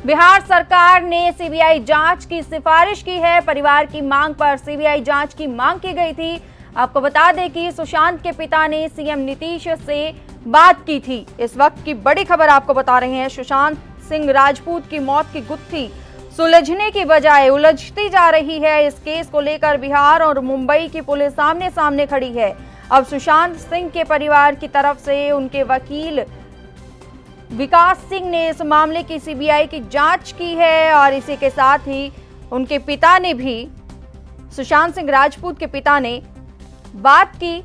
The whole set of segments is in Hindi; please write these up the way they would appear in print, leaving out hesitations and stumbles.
बिहार सरकार ने सीबीआई जांच की सिफारिश की है। परिवार की मांग पर सीबीआई जांच की मांग की गई थी। आपको बता दें कि सुशांत के पिता ने सीएम नीतीश से बात की थी। इस वक्त की बड़ी खबर आपको बता रहे हैं। सुशांत सिंह राजपूत की मौत की गुत्थी सुलझने की बजाय उलझती जा रही है। इस केस को लेकर बिहार और मुंबई की पुलिस आमने सामने खड़ी है। अब सुशांत सिंह के परिवार की तरफ से उनके वकील विकास सिंह ने इस मामले की सीबीआई की जांच की है और इसी के साथ ही उनके पिता ने भी, सुशांत सिंह राजपूत के पिता ने बात की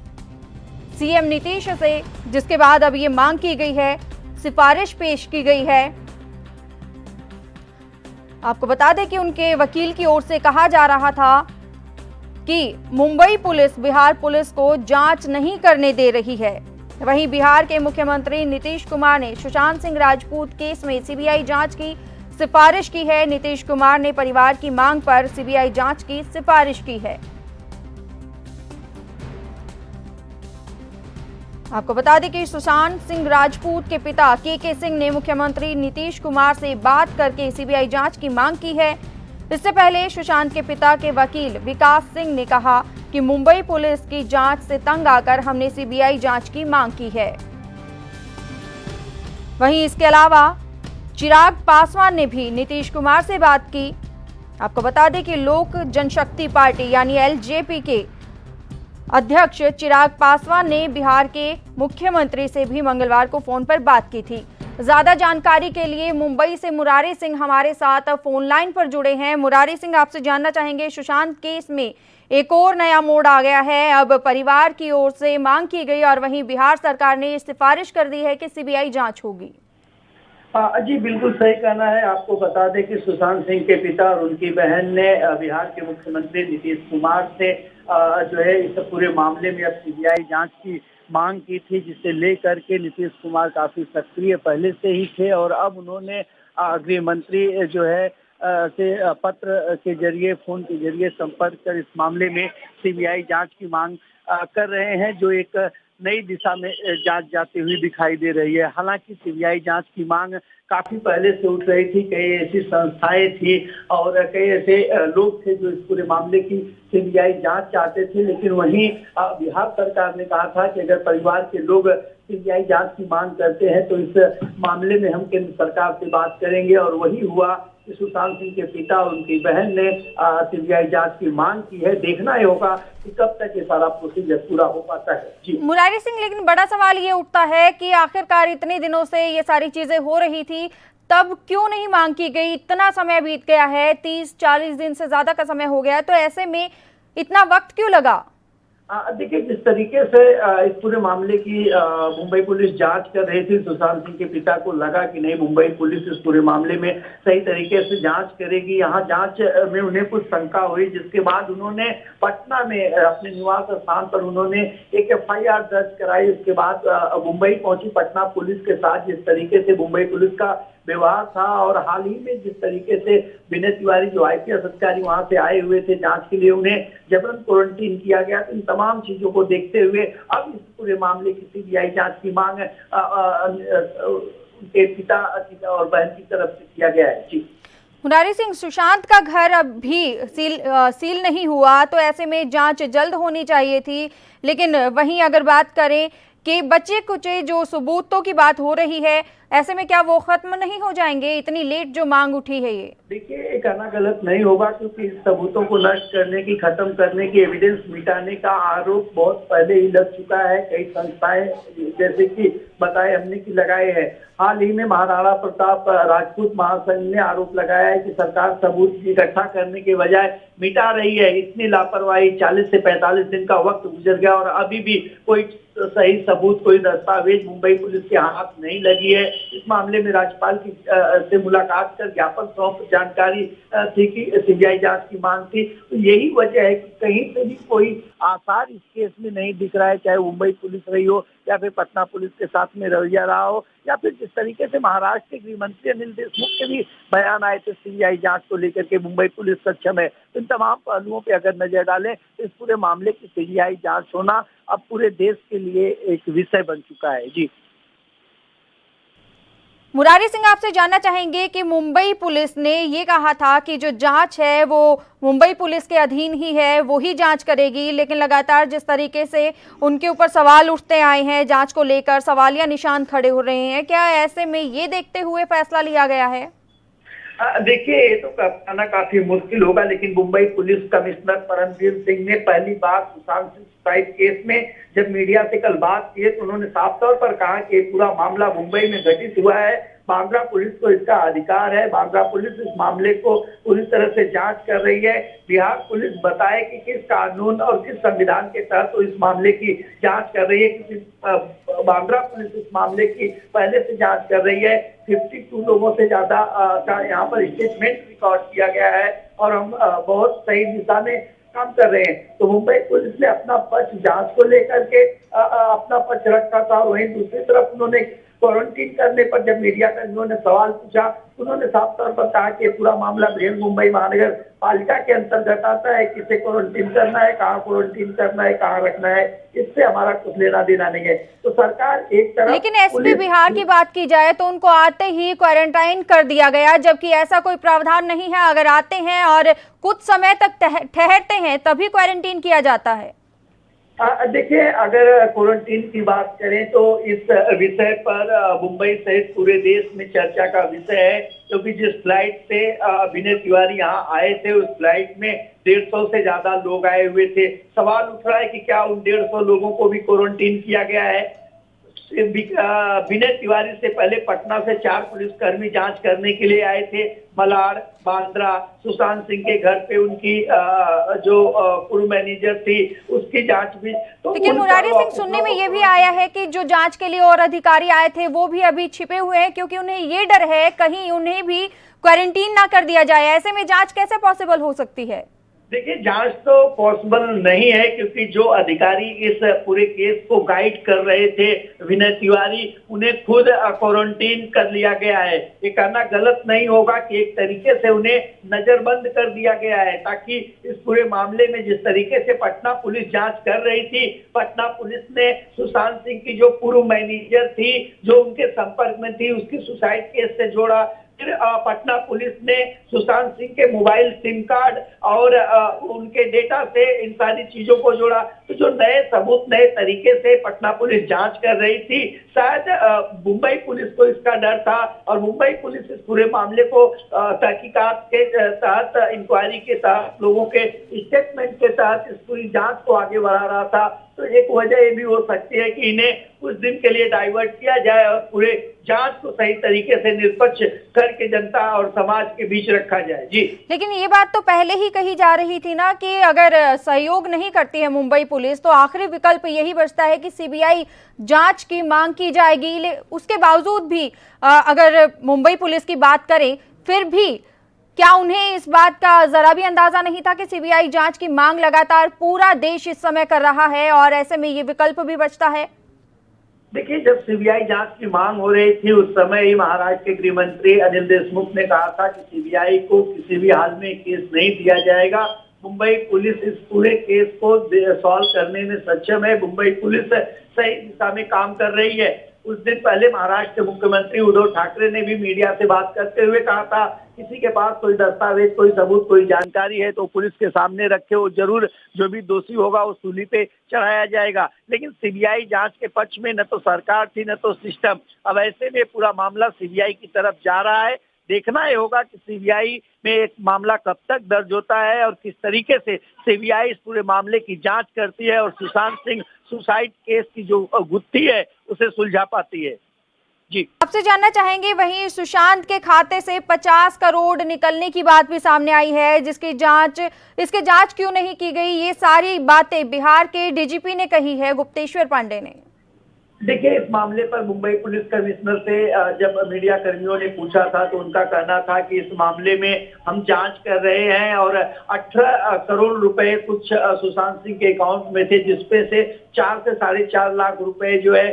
सीएम नीतीश से, जिसके बाद अब ये मांग की गई है, सिफारिश पेश की गई है। आपको बता दें कि उनके वकील की ओर से कहा जा रहा था कि मुंबई पुलिस बिहार पुलिस को जांच नहीं करने दे रही है। वहीं बिहार के मुख्यमंत्री नीतीश कुमार ने सुशांत सिंह राजपूत केस में सीबीआई जांच की सिफारिश की है। नीतीश कुमार ने परिवार की मांग पर सीबीआई जांच की सिफारिश की है। आपको बता दें कि सुशांत सिंह राजपूत के पिता के सिंह ने मुख्यमंत्री नीतीश कुमार से बात करके सीबीआई जांच की मांग की है। इससे पहले सुशांत के पिता के वकील विकास सिंह ने कहा कि मुंबई पुलिस की जांच से तंग आकर हमने सीबीआई जांच की मांग की है। वहीं इसके अलावा चिराग पासवान ने भी नीतीश कुमार से बात की। आपको बता दें कि लोक जनशक्ति पार्टी यानी एलजेपी के अध्यक्ष चिराग पासवान ने बिहार के मुख्यमंत्री से भी मंगलवार को फोन पर बात की थी। ज्यादा जानकारी के लिए मुंबई से मुरारी सिंह हमारे साथ फोन लाइन पर जुड़े हैं। मुरारी सिंह, आपसे जानना चाहेंगे, सुशांत केस में एक और नया मोड़ आ गया है। अब परिवार की ओर से मांग की गई और वहीं बिहार सरकार ने सिफारिश कर दी है कि सीबीआई जांच होगी। जी बिल्कुल सही कहना है। आपको बता दें कि सुशांत सिंह के पिता और उनकी बहन ने बिहार के मुख्यमंत्री नीतीश कुमार से जो है इस पूरे मामले में अब सीबीआई जांच की मांग की थी, जिसे लेकर के नीतीश कुमार काफी सक्रिय पहले से ही थे और अब उन्होंने गृह मंत्री जो है से पत्र के जरिए, फोन के जरिए संपर्क कर इस मामले में सीबीआई जांच की मांग कर रहे हैं, जो एक नई दिशा में जांच जाती हुई दिखाई दे रही है। हालांकि सीबीआई जांच की मांग काफी पहले से उठ रही थी। कई ऐसी संस्थाएं थी और कई ऐसे लोग थे जो इस पूरे मामले की सीबीआई जांच चाहते थे, लेकिन वहीं बिहार सरकार ने कहा था कि अगर परिवार के लोग सीबीआई जांच की मांग करते हैं तो इस मामले में हम केंद्र सरकार से बात करेंगे। और वही हुआ कि सुशांत सिंह के पिता और उनकी बहन ने सीबीआई जांच की मांग की है। देखना ही होगा कि कब तक ये सारा प्रोसीजर पूरा हो पाता है। जी मुरारी सिंह, लेकिन बड़ा सवाल ये उठता है कि आखिरकार इतने दिनों से ये सारी चीजें हो रही थी, तब क्यों नहीं मांग की गई? इतना समय बीत गया है, 30-40 दिन से ज्यादा का समय हो गया, तो ऐसे में इतना वक्त क्यों लगा? देखिए, जिस तरीके से इस पूरे मामले की मुंबई पुलिस जांच कर रही थी, सुशांत सिंह के पिता को लगा कि नहीं, मुंबई पुलिस इस पूरे मामले में सही तरीके से जांच करेगी। यहाँ जांच में उन्हें कुछ शंका हुई, जिसके बाद उन्होंने पटना में अपने निवास स्थान पर उन्होंने एक एफआईआर दर्ज कराई। उसके बाद मुंबई पहुंची पटना पुलिस के साथ। जिस तरीके से मुंबई पुलिस का व्यवहार था और हाल ही में जिस तरीके से विनय तिवारी जो आईपीएस अधिकारी वहां से आए हुए थे जांच के लिए, उन्हें जबरन क्वारंटीन किया गया। तो इन तमाम चीजों को देखते हुए अब इस पूरे मामले की सीबीआई जांच की मांग उनके पिता और बहन की तरफ से किया गया है। जी मुरारी सिंह, सुशांत का घर अब भी सील नहीं हुआ, तो ऐसे में जांच जल्द होनी चाहिए थी। लेकिन वहीं अगर बात करें कि बचे कुचे जो सबूतों की बात हो रही है, ऐसे में क्या वो खत्म नहीं हो जाएंगे? इतनी लेट जो मांग उठी है ये, देखिए, ये कहना गलत नहीं होगा, क्योंकि इस सबूतों को नष्ट करने की, खत्म करने की, एविडेंस मिटाने का आरोप बहुत पहले ही लग चुका है। कई संस्थाएं जैसे कि बताए हमने कि लगाए हैं। हाल ही में महाराणा प्रताप राजपूत महासंघ ने आरोप लगाया है कि सरकार सबूत इकट्ठा करने के बजाय मिटा रही है। इतनी लापरवाही, 40 से 45 दिन का वक्त गुजर गया और अभी भी कोई सही सबूत, कोई दस्तावेज मुंबई पुलिस के हाथ नहीं लगी है। इस मामले में राज्यपाल की से मुलाकात कर ज्ञापन सौंप जानकारी थी कि सीबीआई जांच की मांग थी। तो यही वजह है कि कहीं से भी कोई आसार इस केस में नहीं दिख रहा है, चाहे मुंबई पुलिस रही हो या फिर पटना पुलिस के साथ में रवैया रहा हो, या फिर जिस तरीके से महाराष्ट्र के गृह मंत्री अनिल देशमुख के भी बयान आए थे सीबीआई जांच को लेकर के मुंबई पुलिस सक्षम है। इन तमाम पहलुओं पर अगर नजर डालें तो इस पूरे मामले की सीबीआई जांच होना अब पूरे देश के लिए एक विषय बन चुका है। जी मुरारी सिंह, आपसे जानना चाहेंगे कि मुंबई पुलिस ने ये कहा था कि जो जांच है वो मुंबई पुलिस के अधीन ही है, वो ही जांच करेगी, लेकिन लगातार जिस तरीके से उनके ऊपर सवाल उठते आए हैं जांच को लेकर, सवालिया निशान खड़े हो रहे हैं, क्या ऐसे में ये देखते हुए फैसला लिया गया है? देखिए, ये तो कहना काफी मुश्किल होगा, लेकिन मुंबई पुलिस कमिश्नर परमवीर सिंह ने पहली बार सुशांत सिंह सुसाइड केस में जब मीडिया से कल बात की तो उन्होंने साफ तौर पर कहा कि पूरा मामला मुंबई में घटित हुआ है, बांद्रा पुलिस को इसका अधिकार है, बांद्रा पुलिस इस मामले को पूरी तरह से जांच कर रही है। बिहार पुलिस बताए कि किस कानून और किस संविधान के तहत तो इस मामले की जांच कर रही है, क्योंकि बांद्रा पुलिस इस मामले की पहले से जांच कर रही है। 52 लोगों से ज्यादा का यहाँ पर स्टेटमेंट रिकॉर्ड किया गया है और हम बहुत सही दिशा में काम कर रहे हैं। तो मुंबई पुलिस ने अपना पक्ष जांच को लेकर के अपना पक्ष रखा था। वहीं दूसरी तरफ उन्होंने क्वारंटीन करने पर जब मीडिया कर्मियों ने सवाल पूछा, उन्होंने साफ तौर पर कहा कि पूरा मामला बृहन मुंबई महानगर पालिका के अंतर्गत आता है। किसे क्वारंटीन करना है, कहाँ क्वारंटीन करना है, कहाँ रखना है, इससे हमारा कुछ लेना देना नहीं है। तो सरकार एक तरफ, लेकिन एसपी बिहार की बात की जाए तो उनको आते ही क्वारंटाइन कर दिया गया, जबकि ऐसा कोई प्रावधान नहीं है। अगर आते हैं और कुछ समय तक ठहरते हैं तभी क्वारंटीन किया जाता है। देखिए, अगर क्वारंटीन की बात करें तो इस विषय पर मुंबई सहित पूरे देश में चर्चा का विषय है, क्योंकि जिस फ्लाइट से विनय तिवारी यहाँ आए थे उस फ्लाइट में 150 से ज्यादा लोग आए हुए थे। सवाल उठ रहा है कि क्या उन 150 लोगों को भी क्वारंटीन किया गया है। विनय तिवारी से पहले पटना से 4 पुलिसकर्मी जांच करने के लिए आए थे। मलाड, बांद्रा, सुशांत सिंह के घर पे उनकी जो पूर्व मैनेजर थी उसकी जांच भी। तो लेकिन मुरारी सिंह, सुनने में ये भी आया है कि जो जांच के लिए और अधिकारी आए थे वो भी अभी छिपे हुए हैं, क्योंकि उन्हें ये डर है कहीं उन्हें भी क्वारंटीन ना कर दिया जाए। ऐसे में जांच कैसे पॉसिबल हो सकती है? देखिए, जांच तो पॉसिबल नहीं है, क्योंकि जो अधिकारी इस पूरे केस को गाइड कर रहे थे विनय तिवारी, उन्हें खुद क्वारंटीन कर लिया गया है। ये कहना गलत नहीं होगा कि एक तरीके से उन्हें नजरबंद कर दिया गया है, ताकि इस पूरे मामले में जिस तरीके से पटना पुलिस जांच कर रही थी, पटना पुलिस ने सुशांत सिंह की जो पूर्व मैनेजर थी, जो उनके संपर्क में थी, उसकी सुसाइड केस से जोड़ा। फिर पटना पुलिस ने सुशांत सिंह के मोबाइल सिम कार्ड और उनके डेटा से इन सारी चीजों को जोड़ा। तो जो नए सबूत नए तरीके से पटना पुलिस जांच कर रही थी, शायद मुंबई पुलिस को इसका डर था और मुंबई पुलिस इस पूरे मामले को तहकीकात के तहत, इंक्वायरी के तहत, लोगों के स्टेटमेंट के तहत इस पूरी जांच को आगे बढ़ा रहा था। तो एक वजह ये भी हो सकती है कि इन्हें कुछ दिन के लिए डाइवर्ट किया जाए और पूरे जांच को सही तरीके से निष्पक्ष करके जनता और समाज के बीच रखा जाए। जी, लेकिन ये बात तो पहले ही कही जा रही थी ना कि अगर सहयोग नहीं करती है मुंबई पुलिस तो आखिरी विकल्प यही बचता है कि सीबीआई जांच की मांग की जाएगी। उसके बावजूद भी अगर मुंबई पुलिस की बात करें, फिर भी क्या उन्हें इस बात का जरा भी अंदाजा नहीं था कि सीबीआई जांच की मांग लगातार पूरा देश इस समय कर रहा है और ऐसे में ये विकल्प भी बचता है? देखिए, जब सीबीआई जांच की मांग हो रही थी उस समय ही महाराष्ट्र के गृह मंत्री अनिल देशमुख ने कहा था कि सीबीआई को किसी भी हाल में केस नहीं दिया जाएगा। मुंबई पुलिस इस पूरे केस को सॉल्व करने में सक्षम है। मुंबई पुलिस सही दिशा में काम कर रही है। कुछ दिन पहले महाराष्ट्र के मुख्यमंत्री उद्धव ठाकरे ने भी मीडिया से बात करते हुए कहा था, किसी के पास कोई दस्तावेज, कोई सबूत, कोई जानकारी है तो पुलिस के सामने रखे, वो जरूर जो भी दोषी होगा वो सूली पे चढ़ाया जाएगा। लेकिन सीबीआई जांच के पक्ष में न तो सरकार थी न तो सिस्टम। अब ऐसे में पूरा मामला सीबीआई की तरफ जा रहा है। देखना ये होगा कि सीबीआई में एक मामला कब तक दर्ज होता है और किस तरीके से सीबीआई इस पूरे मामले की जांच करती है और सुशांत सिंह सुसाइड केस की जो गुत्थी है उसे सुलझा पाती है। जी, आपसे जानना चाहेंगे, वहीं सुशांत के खाते से 50 करोड़ निकलने की बात भी सामने आई है, इसकी जांच क्यों नहीं की गई? ये सारी बातें बिहार के डीजीपी ने कही है, गुप्तेश्वर पांडे ने। देखिए, इस मामले पर मुंबई पुलिस कमिश्नर से जब मीडिया कर्मियों ने पूछा था तो उनका कहना था कि इस मामले में हम जांच कर रहे हैं और 18 करोड़ रुपए कुछ सुशांत सिंह के अकाउंट में थे, जिसपे से 4 से 4.5 लाख रुपए जो है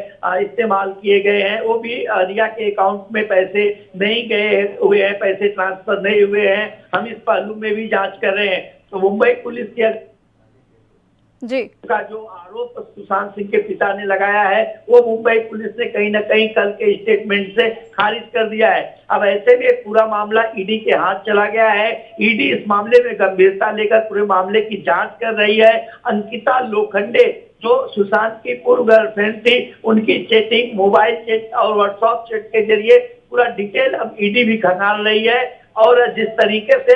इस्तेमाल किए गए हैं। वो भी रिया के अकाउंट में पैसे नहीं गए हुए हैं, पैसे ट्रांसफर नहीं हुए हैं। हम इस पहलू में भी जाँच कर रहे हैं। तो मुंबई पुलिस की जी का जो आरोप सुशांत सिंह के पिता ने लगाया है वो मुंबई पुलिस ने कहीं ना कहीं कल के स्टेटमेंट से खारिज कर दिया है। अब ऐसे में पूरा मामला ईडी के हाथ चला गया है। ईडी इस मामले में गंभीरता लेकर पूरे मामले की जांच कर रही है। अंकिता लोखंडे जो सुशांत की पूर्व गर्लफ्रेंड थी, उनकी चैटिंग, मोबाइल चैट और व्हाट्सएप चैट के जरिए पूरा डिटेल अब ईडी भी खंगाल रही है। और जिस तरीके से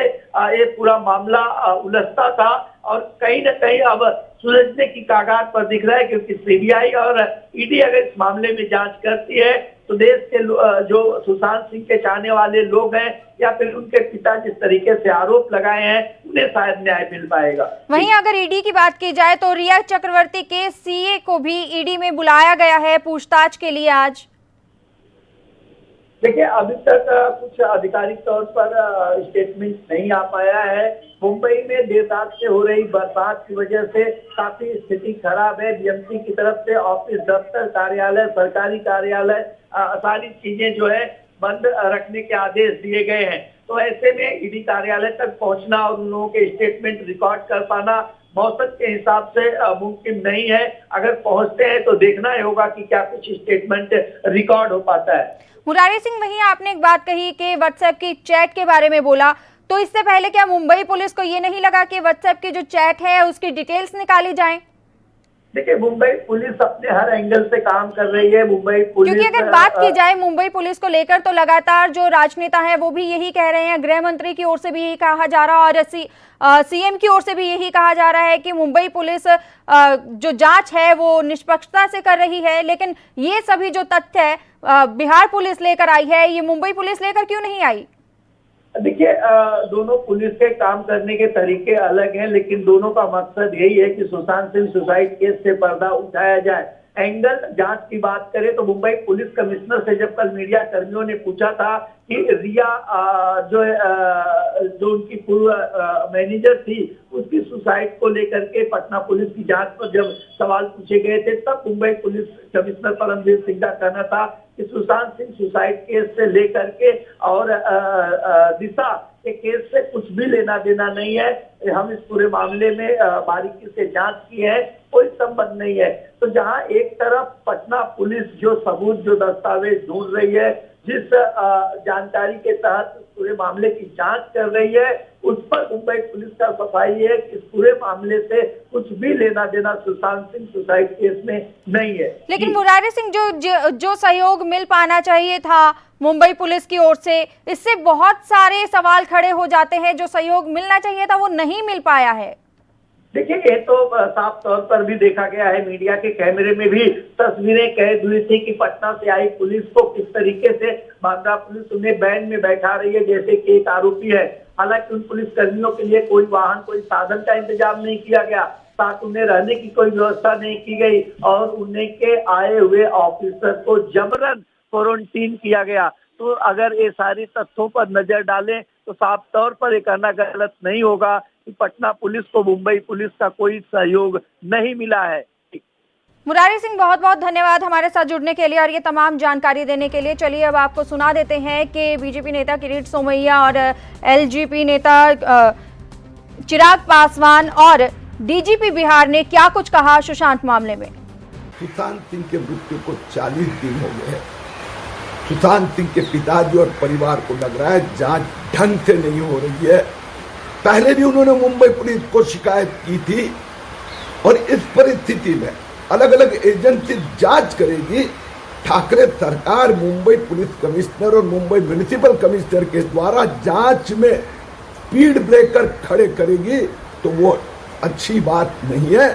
ये पूरा मामला उलझता था और कहीं ना कहीं अब सुलझने की कगार पर दिख रहा है, क्योंकि सीबीआई और ईडी अगर इस मामले में जांच करती है तो देश के जो सुशांत सिंह के चाहने वाले लोग हैं या फिर उनके पिता जिस तरीके से आरोप लगाए हैं उन्हें शायद न्याय मिल पाएगा। वहीं अगर ईडी की बात की जाए तो रिया चक्रवर्ती के सीए को भी ईडी में बुलाया गया है पूछताछ के लिए आज। देखिए, अभी तक कुछ आधिकारिक तौर पर स्टेटमेंट नहीं आ पाया है। मुंबई में देर रात से हो रही बरसात की वजह से काफी स्थिति खराब है। बीएमसी की तरफ से ऑफिस, दफ्तर, कार्यालय, सरकारी कार्यालय, सारी चीजें जो है बंद रखने के आदेश दिए गए हैं। तो ऐसे में ईडी कार्यालय तक पहुंचना और उन लोगों के स्टेटमेंट रिकॉर्ड कर पाना मौसम के हिसाब से मुमकिन नहीं है। अगर पहुंचते हैं तो देखना ही होगा कि क्या कुछ स्टेटमेंट रिकॉर्ड हो पाता है। मुरारी सिंह, वहीं आपने एक बात कही कि व्हाट्सएप की चैट के बारे में बोला, तो इससे पहले क्या मुंबई पुलिस को ये नहीं लगा कि व्हाट्सएप की जो चैट है उसकी डिटेल्स निकाली जाएं? देखिए, मुंबई पुलिस अपने हर एंगल से काम कर रही है। मुंबई पुलिस, क्योंकि अगर बात की जाए मुंबई पुलिस को लेकर तो लगातार जो राजनेता है वो भी यही कह रहे हैं, गृह मंत्री की ओर से भी यही कहा जा रहा है और सीएम की ओर से भी यही कहा जा रहा है कि मुंबई पुलिस जो जांच है वो निष्पक्षता से कर रही है। लेकिन ये सभी जो तथ्य है बिहार पुलिस लेकर आई है, ये मुंबई पुलिस लेकर क्यों नहीं आई? देखिए, दोनों पुलिस के काम करने के तरीके अलग हैं, लेकिन दोनों का मकसद यही है कि सुशांत सिंह सुसाइड केस से पर्दा उठाया जाए। एंगल जांच की बात करें तो मुंबई पुलिस कमिश्नर से जब कल मीडिया कर्मियों ने पूछा था कि रिया जो उनकी पूर्व मैनेजर थी उसकी सुसाइड को लेकर के पटना पुलिस की जांच पर जब सवाल पूछे गए थे, तब मुंबई पुलिस कमिश्नर परमवीर सिंह का कहना था कि सुशांत सिंह सुसाइड केस से लेकर के और दिशा के केस से कुछ भी लेना देना नहीं है। हम इस पूरे मामले में बारीकी से जांच की है, कोई संबंध नहीं है। तो जहां एक तरफ पटना पुलिस जो सबूत, जो दस्तावेज ढूंढ रही है, जिस जानकारी के तहत पूरे मामले की जांच कर रही है, उस पर मुंबई पुलिस का सफाई है कि इस पूरे मामले से कुछ भी लेना देना सुशांत सिंह सुसाइड केस में नहीं है। लेकिन मुरारी सिंह, जो सहयोग मिल पाना चाहिए था मुंबई पुलिस की ओर से, इससे बहुत सारे सवाल खड़े हो जाते हैं। जो सहयोग मिलना चाहिए था वो नहीं मिल पाया है। देखिए, ये तो साफ तौर पर भी देखा गया है, मीडिया के कैमरे में भी तस्वीरें कैद हुई थी कि पटना से आई पुलिस को किस तरीके से बांद्रा पुलिस उन्हें वैन में बैठा रही है जैसे कि एक आरोपी है। हालांकि उन पुलिस कर्मियों के लिए कोई वाहन, कोई साधन का इंतजाम नहीं किया गया, साथ उन्हें रहने की कोई व्यवस्था नहीं की गई और उन्हें के आए हुए ऑफिसर को जबरन क्वारंटीन किया गया। तो अगर ये सारी तथ्यों पर नजर डालें तो साफ तौर पर ये कहना गलत नहीं होगा कि पटना पुलिस को मुंबई पुलिस का कोई सहयोग नहीं मिला है। मुरारी सिंह, बहुत बहुत धन्यवाद हमारे साथ जुड़ने के लिए और ये तमाम जानकारी देने के लिए। चलिए अब आपको सुना देते हैं कि बीजेपी नेता किरीट सोमैया और एलजेपी नेता चिराग पासवान और डीजीपी बिहार ने क्या कुछ कहा सुशांत मामले में। सुशांत सिंह के मृत्यु को 40 दिन हो गए। सुशांत सिंह के पिताजी और परिवार को लग रहा है जांच ढंग से नहीं हो रही है। पहले भी उन्होंने मुंबई पुलिस को शिकायत की थी और इस परिस्थिति में अलग अलग एजेंसी जांच करेगी। ठाकरे सरकार मुंबई पुलिस कमिश्नर और मुंबई म्युनिसिपल कमिश्नर के द्वारा जांच में स्पीड ब्रेकर खड़े करेगी तो वो अच्छी बात नहीं है।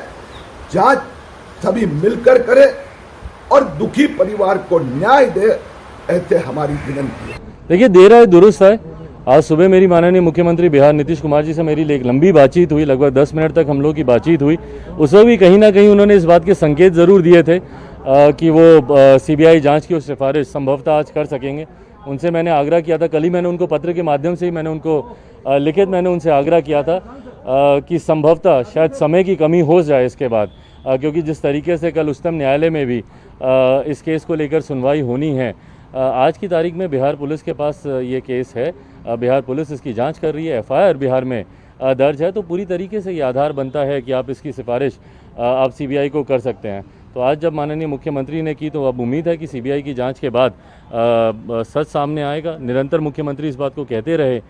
जांच सभी मिलकर करे और दुखी परिवार को न्याय दे, ऐसे हमारी विनती है। देखिए, देर है दुरुस्त है। आज सुबह मेरी माननीय मुख्यमंत्री बिहार नीतीश कुमार जी से मेरी एक लंबी बातचीत हुई, लगभग 10 मिनट तक हम लोग की बातचीत हुई। उस वक्त भी कहीं ना कहीं उन्होंने इस बात के संकेत ज़रूर दिए थे कि वो सीबीआई जांच की सिफारिश संभवतः आज कर सकेंगे। उनसे मैंने आग्रह किया था, कल ही मैंने उनको पत्र के माध्यम से ही मैंने उनको लिखित मैंने उनसे आग्रह किया था कि संभवतः शायद समय की कमी हो जाए इसके बाद, क्योंकि जिस तरीके से कल उच्चतम न्यायालय में भी इस केस को लेकर सुनवाई होनी है, आज की तारीख में बिहार पुलिस के पास ये केस है, बिहार पुलिस इसकी जांच कर रही है, एफआईआर बिहार में दर्ज है, तो पूरी तरीके से ये आधार बनता है कि आप इसकी सिफारिश आप सीबीआई को कर सकते हैं। तो आज जब माननीय मुख्यमंत्री ने की तो अब उम्मीद है कि सीबीआई की जांच के बाद सच सामने आएगा। निरंतर मुख्यमंत्री इस बात को कहते रहे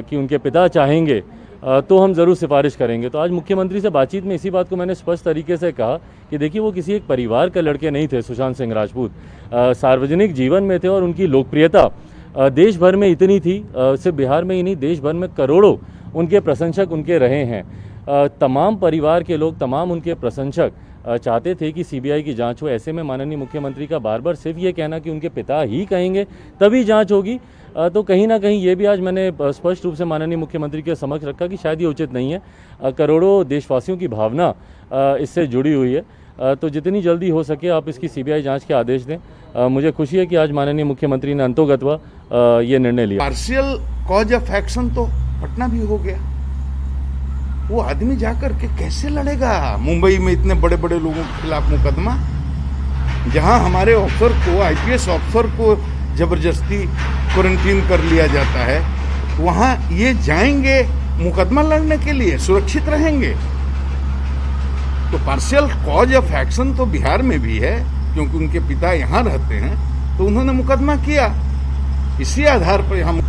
कि उनके पिता चाहेंगे तो हम ज़रूर सिफारिश करेंगे। तो आज मुख्यमंत्री से बातचीत में इसी बात को मैंने स्पष्ट तरीके से कहा कि देखिए वो किसी एक परिवार के लड़के नहीं थे सुशांत सिंह राजपूत, सार्वजनिक जीवन में थे और उनकी लोकप्रियता देश भर में इतनी थी, सिर्फ बिहार में ही नहीं देश भर में करोड़ों उनके प्रशंसक उनके रहे हैं। तमाम परिवार के लोग, तमाम उनके प्रशंसक चाहते थे कि सीबीआई की जांच हो। ऐसे में माननीय मुख्यमंत्री का बार बार सिर्फ ये कहना कि उनके पिता ही कहेंगे तभी जांच होगी, तो कहीं ना कहीं ये भी आज मैंने स्पष्ट रूप से माननीय मुख्यमंत्री के समक्ष रखा कि शायद ये उचित नहीं है। करोड़ों देशवासियों की भावना इससे जुड़ी हुई है, तो जितनी जल्दी हो सके आप इसकी सीबीआई जांच के आदेश दें। मुझे खुशी है कि आज माननीय मुख्यमंत्री ने अंतोगत्वा ये निर्णय लिया। पार्शियल कॉज ऑफ एक्शन तो पटना भी हो गया। वो आदमी जाकर के कैसे लड़ेगा मुंबई में इतने बड़े बड़े लोगों के खिलाफ मुकदमा, जहां हमारे ऑफिसर को, आईपीएस ऑफिसर को जबरदस्ती क्वारंटीन कर लिया जाता है, वहां ये जाएंगे मुकदमा लड़ने के लिए, सुरक्षित रहेंगे। तो पार्शियल कॉज ऑफ एक्शन तो बिहार में भी है, क्योंकि उनके पिता यहाँ रहते हैं, तो उन्होंने मुकदमा किया। इसी आधार पर हम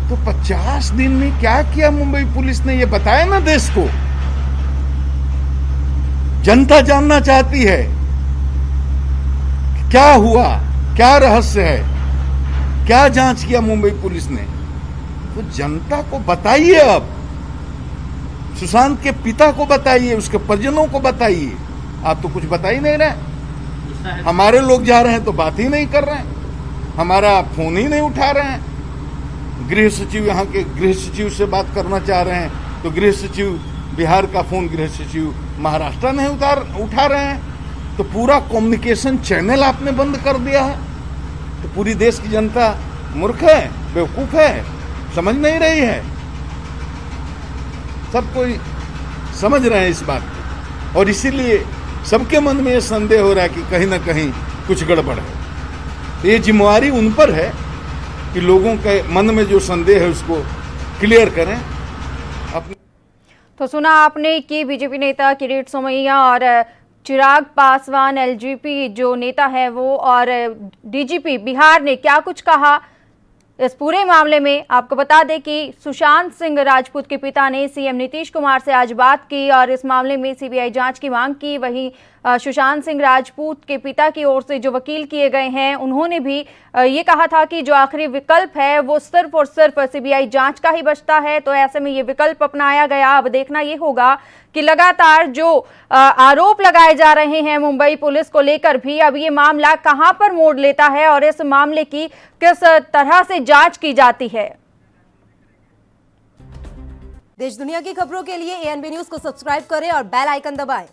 तो 50 दिन में क्या किया मुंबई पुलिस ने, ये बताया ना देश को। जनता जानना चाहती है क्या हुआ, क्या रहस्य है, क्या जांच किया मुंबई पुलिस ने, तो जनता को बताइए। अब सुशांत के पिता को बताइए, उसके परिजनों को बताइए। आप तो कुछ बता ही नहीं रहे। हमारे लोग जा रहे हैं तो बात ही नहीं कर रहे हैं, हमारा फोन ही नहीं उठा रहे हैं। गृह सचिव, यहाँ के गृह सचिव से बात करना चाह रहे हैं तो गृह सचिव बिहार का फोन गृह सचिव महाराष्ट्र नहीं उठा रहे हैं। तो पूरा कम्युनिकेशन चैनल आपने बंद कर दिया है। तो पूरी देश की जनता मूर्ख है, बेवकूफ है, समझ नहीं रही है। सब कोई समझ रहे हैं इस बात को, और इसीलिए सबके मन में ये संदेह हो रहा है कि कहीं ना कहीं कुछ गड़बड़ है। तो ये जिम्मेवारी उन पर है कि लोगों के मन में जो संदेह है उसको क्लियर करें। तो सुना आपने कि बीजेपी नेता किरीट सोमैया और चिराग पासवान एलजेपी जो नेता है वो, और डीजीपी बिहार ने क्या कुछ कहा इस पूरे मामले में। आपको बता दें कि सुशांत सिंह राजपूत के पिता ने सीएम नीतीश कुमार से आज बात की और इस मामले में सीबीआई जांच की मांग की। वहीं सुशांत सिंह राजपूत के पिता की ओर से जो वकील किए गए हैं उन्होंने भी ये कहा था कि जो आखिरी विकल्प है वो सिर्फ और सिर्फ सीबीआई जांच का ही बचता है। तो ऐसे में ये विकल्प अपनाया गया। अब देखना ये होगा कि लगातार जो आरोप लगाए जा रहे हैं मुंबई पुलिस को लेकर भी, अब ये मामला कहां पर मोड़ लेता है और इस मामले की किस तरह से जांच की जाती है। देश दुनिया की खबरों के लिए एएनबी न्यूज को सब्सक्राइब करें और बेल आइकन दबाएं।